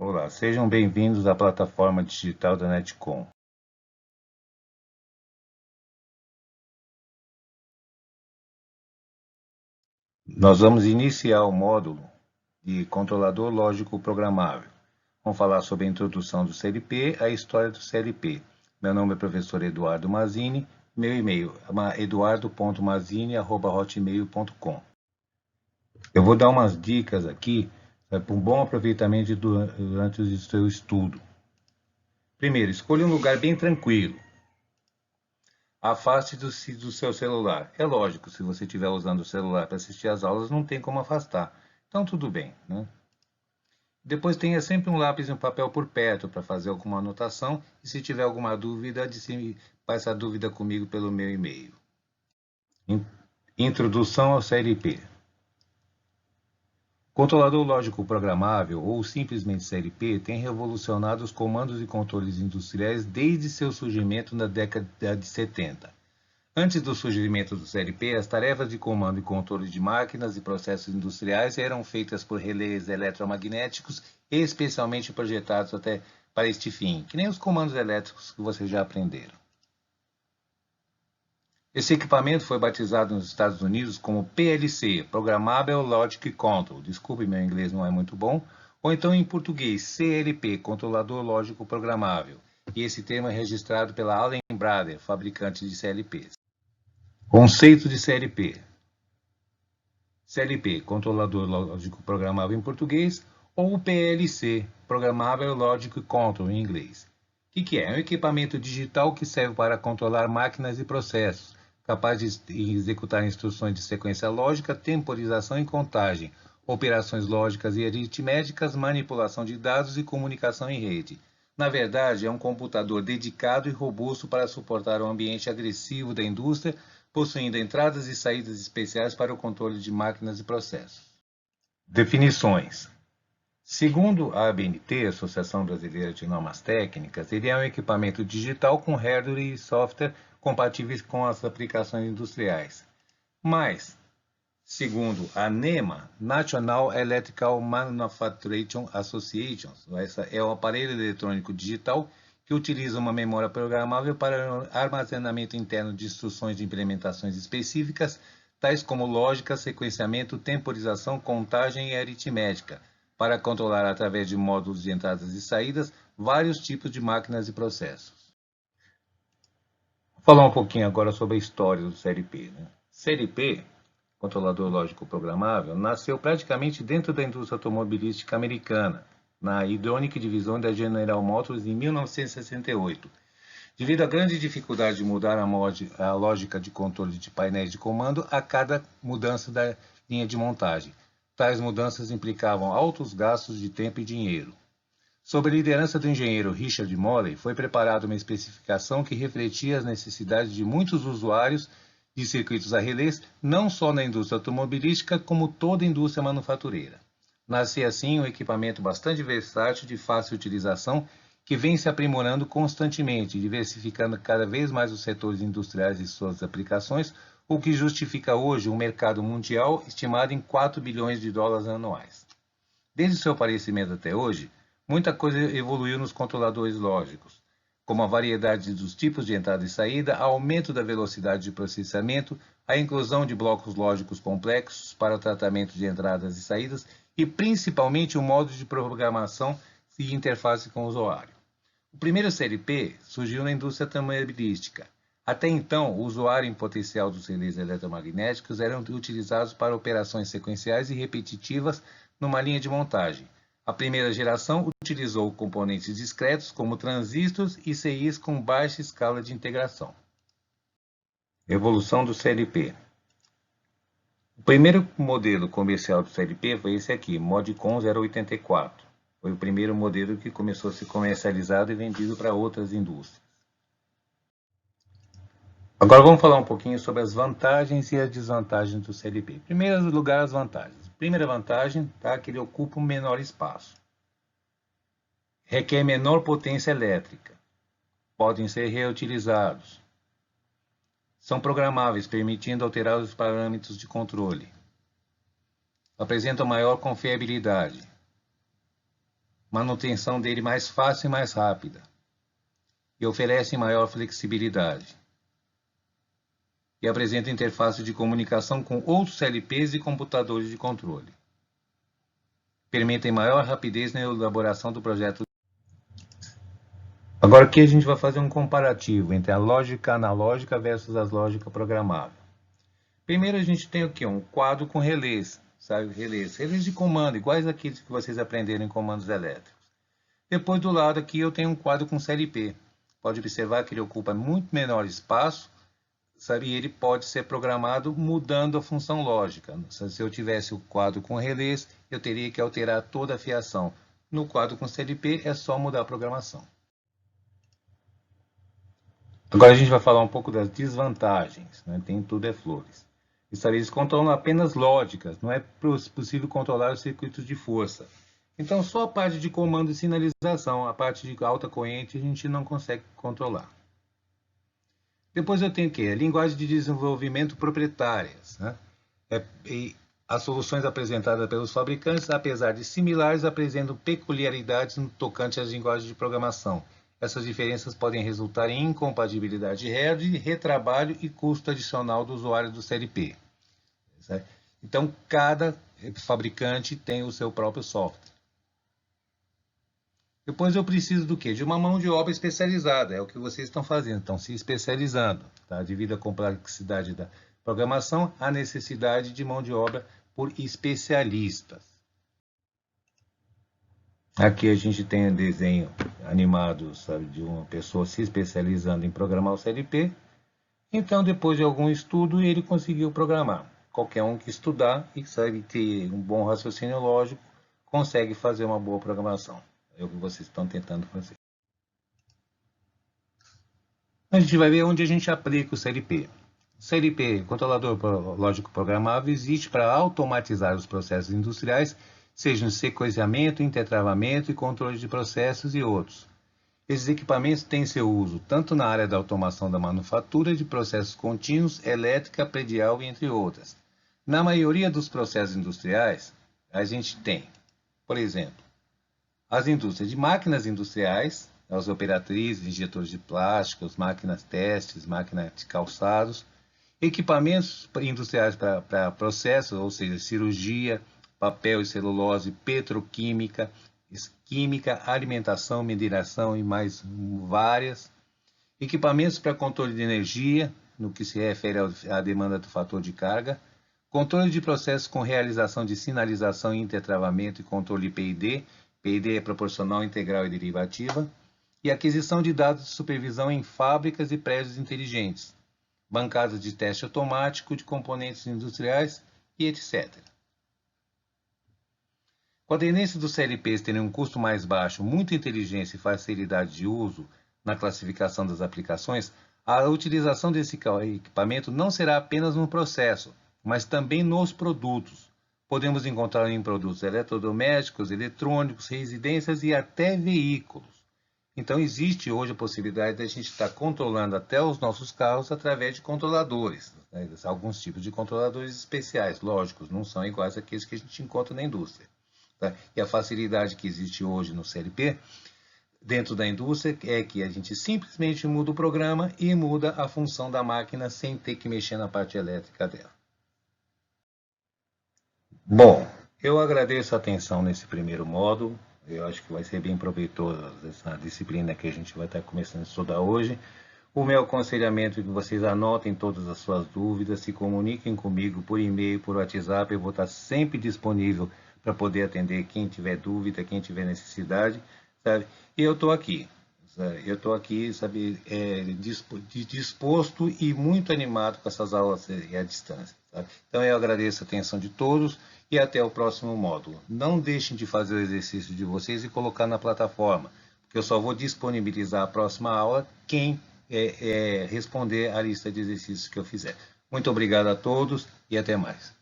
Olá, sejam bem-vindos à plataforma digital da Netcom. Nós vamos iniciar o módulo de controlador lógico programável. Vamos falar sobre a introdução do CLP, a história do CLP. Meu nome é professor Eduardo Mazzini, meu e-mail é eduardo.mazzini@hotmail.com. Eu vou dar umas dicas aqui para um bom aproveitamento durante o seu estudo. Primeiro, escolha um lugar bem tranquilo. Afaste-se do seu celular. É lógico, se você estiver usando o celular para assistir às aulas, não tem como afastar. Então, tudo bem, né? Depois tenha sempre um lápis e um papel por perto para fazer alguma anotação e se tiver alguma dúvida, faça a dúvida comigo pelo meu e-mail. Introdução ao CLP. Controlador lógico programável, ou simplesmente CLP, tem revolucionado os comandos e controles industriais desde seu surgimento na década de 70. Antes do surgimento do CLP, as tarefas de comando e controle de máquinas e processos industriais eram feitas por relés eletromagnéticos especialmente projetados até para este fim, que nem os comandos elétricos que vocês já aprenderam. Esse equipamento foi batizado nos Estados Unidos como PLC, Programmable Logic Control. Desculpe, meu inglês não é muito bom. Ou então em português, CLP, Controlador Lógico Programável. E esse termo é registrado pela Allen Bradley, fabricante de CLPs. Conceito de CLP. CLP, Controlador Lógico Programável em português, ou PLC, Programmable Logic Control em inglês. O que é? É um equipamento digital que serve para controlar máquinas e processos, capaz de executar instruções de sequência lógica, temporização e contagem, operações lógicas e aritméticas, manipulação de dados e comunicação em rede. Na verdade, é um computador dedicado e robusto para suportar o ambiente agressivo da indústria, possuindo entradas e saídas especiais para o controle de máquinas e processos. Definições. Segundo a ABNT, Associação Brasileira de Normas Técnicas, ele é um equipamento digital com hardware e software compatíveis com as aplicações industriais. Mas, segundo a NEMA, National Electrical Manufacturing Association, essa é o aparelho eletrônico digital que utiliza uma memória programável para armazenamento interno de instruções de implementações específicas, tais como lógica, sequenciamento, temporização, contagem e aritmética, para controlar através de módulos de entradas e saídas vários tipos de máquinas e processos. Vou falar um pouquinho agora sobre a história do CLP. CLP, controlador lógico programável, nasceu praticamente dentro da indústria automobilística americana, na Hydronic Division da General Motors em 1968. Devido à grande dificuldade de mudar a lógica de controle de painéis de comando a cada mudança da linha de montagem. Tais mudanças implicavam altos gastos de tempo e dinheiro. Sob a liderança do engenheiro Richard Morley, foi preparada uma especificação que refletia as necessidades de muitos usuários de circuitos a relés, não só na indústria automobilística, como toda a indústria manufatureira. Nascia assim um equipamento bastante versátil, de fácil utilização, que vem se aprimorando constantemente, diversificando cada vez mais os setores industriais e suas aplicações, o que justifica hoje um mercado mundial estimado em 4 bilhões de dólares anuais. Desde seu aparecimento até hoje, muita coisa evoluiu nos controladores lógicos, como a variedade dos tipos de entrada e saída, aumento da velocidade de processamento, a inclusão de blocos lógicos complexos para o tratamento de entradas e saídas e principalmente o modo de programação e interface com o usuário. O primeiro CLP surgiu na indústria automobilística. Até então, o usuário em potencial dos relés eletromagnéticos eram utilizados para operações sequenciais e repetitivas numa linha de montagem. A primeira geração utilizou componentes discretos como transistores e CIs com baixa escala de integração. Evolução do CLP. O primeiro modelo comercial do CLP foi esse aqui, Modcon 084. Foi o primeiro modelo que começou a ser comercializado e vendido para outras indústrias. Agora vamos falar um pouquinho sobre as vantagens e as desvantagens do CLP. Em primeiro lugar, as vantagens. Primeira vantagem, tá, que ele ocupa um menor espaço. Requer menor potência elétrica. Podem ser reutilizados. São programáveis, permitindo alterar os parâmetros de controle. Apresentam maior confiabilidade. manutenção dele mais fácil e mais rápida, e oferece maior flexibilidade, e apresenta interface de comunicação com outros CLPs e computadores de controle. Permitem maior rapidez na elaboração do projeto. Agora aqui a gente vai fazer um comparativo entre a lógica analógica versus a lógica programável. Primeiro a gente tem aqui um quadro com relés, sabe? Relés de comando, iguais àqueles que vocês aprenderam em comandos elétricos. Depois do lado aqui eu tenho um quadro com CLP. Pode observar que ele ocupa muito menor espaço, sabe? E ele pode ser programado mudando a função lógica. Se eu tivesse o quadro com relés, eu teria que alterar toda a fiação. No quadro com CLP é só mudar a programação. Agora a gente vai falar um pouco das desvantagens, né? Tem tudo é flores. Eles controlam apenas lógicas, não é possível controlar os circuitos de força. Então só a parte de comando e sinalização, a parte de alta corrente a gente não consegue controlar. Depois eu tenho o quê? Linguagem de desenvolvimento proprietárias, né? E as soluções apresentadas pelos fabricantes, apesar de similares, apresentam peculiaridades no tocante às linguagens de programação. Essas diferenças podem resultar em incompatibilidade de hardware, retrabalho e custo adicional do usuário do CLP. Certo? Então, cada fabricante tem o seu próprio software. Depois eu preciso do quê? De uma mão de obra especializada, é o que vocês estão fazendo, estão se especializando. Tá? Devido à complexidade da programação, há necessidade de mão de obra por especialistas. Aqui a gente tem um desenho animado, sabe, de uma pessoa se especializando em programar o CLP. Então, depois de algum estudo, ele conseguiu programar. Qualquer um que estudar e sabe ter um bom raciocínio lógico, consegue fazer uma boa programação. É o que vocês estão tentando fazer. A gente vai ver onde a gente aplica o CLP. O CLP, controlador lógico programável, existe para automatizar os processos industriais, seja no sequenciamento, intertravamento e controle de processos e outros. Esses equipamentos têm seu uso tanto na área da automação da manufatura de processos contínuos, elétrica, predial, entre outras. Na maioria dos processos industriais, a gente tem, por exemplo, as indústrias de máquinas industriais, as operatrizes, injetores de plásticos, máquinas testes, máquinas de calçados, equipamentos industriais para processos, ou seja, cirurgia, papel e celulose, petroquímica, química, alimentação, mineração e mais várias. Equipamentos para controle de energia, no que se refere à demanda do fator de carga. Controle de processos com realização de sinalização, intertravamento e controle PID. PID é proporcional, integral e derivativa. E aquisição de dados de supervisão em fábricas e prédios inteligentes. Bancadas de teste automático de componentes industriais e etc. Com a tendência dos CLPs terem um custo mais baixo, muita inteligência e facilidade de uso na classificação das aplicações, a utilização desse equipamento não será apenas no processo, mas também nos produtos. Podemos encontrar em produtos eletrodomésticos, eletrônicos, residências e até veículos. Então existe hoje a possibilidade de a gente estar controlando até os nossos carros através de controladores. Né? Alguns tipos de controladores especiais, lógicos, não são iguais àqueles que a gente encontra na indústria. Tá? E a facilidade que existe hoje no CLP, dentro da indústria, é que a gente simplesmente muda o programa e muda a função da máquina sem ter que mexer na parte elétrica dela. Bom, eu agradeço a atenção nesse primeiro módulo. Eu acho que vai ser bem proveitoso essa disciplina que a gente vai estar começando a estudar hoje. O meu aconselhamento é que vocês anotem todas as suas dúvidas, se comuniquem comigo por e-mail, por WhatsApp. Eu vou estar sempre disponível para poder atender quem tiver dúvida, quem tiver necessidade, sabe? E eu estou aqui. Eu estou aqui, sabe, disposto e muito animado com essas aulas à distância. Sabe? Então eu agradeço a atenção de todos e até o próximo módulo. Não deixem de fazer o exercício de vocês e colocar na plataforma, porque eu só vou disponibilizar a próxima aula quem responder a lista de exercícios que eu fizer. Muito obrigado a todos e até mais.